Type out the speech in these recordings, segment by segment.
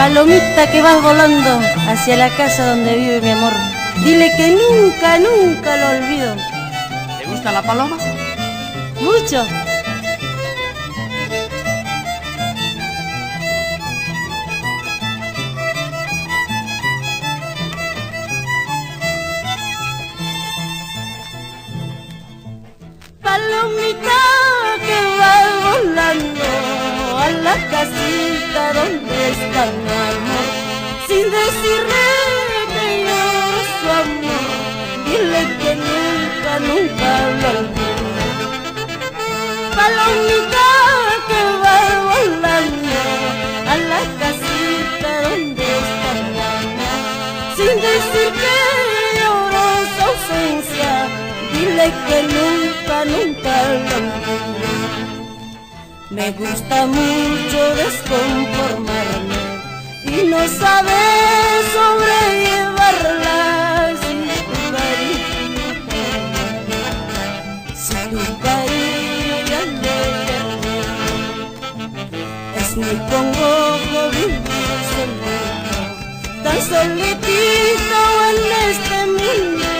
Palomita que vas volando hacia la casa donde vive mi amor, dile que nunca, nunca lo olvido. ¿Te gusta la paloma? Mucho. Palomita que va volando a la casita donde está mi amor, sin decirle que lloro su amor, dile que nunca, nunca lo olvido. Palomita que va volando a la casita donde está mi amor, sin decir que lloro su ausencia, dile que nunca, nunca lo olvido. Me gusta mucho desconformarme y no saber sobrellevarla sin tu cariño ya me perdí. Es muy congojo vivir solito, tan solitito en este mundo,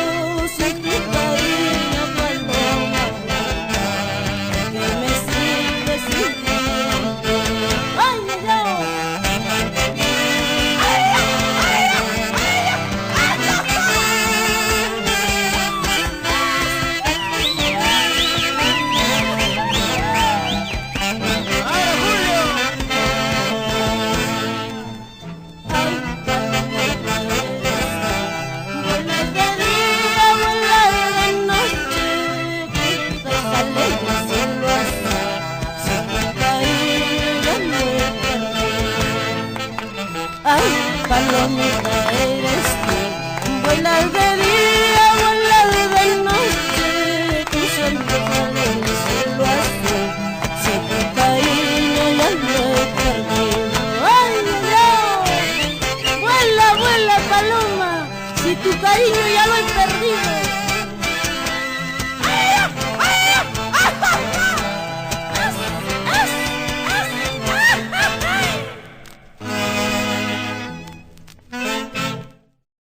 sin tu cariño, paloma, ¿de qué me sirve sin ti? ¡Ay, palomita eres tú, vuelas de día, vuelas de noche, tu sueño sale del cielo azul, si tu cariño ya lo he perdido. ¡Ay, no! Vuela, vuela, paloma, si tu cariño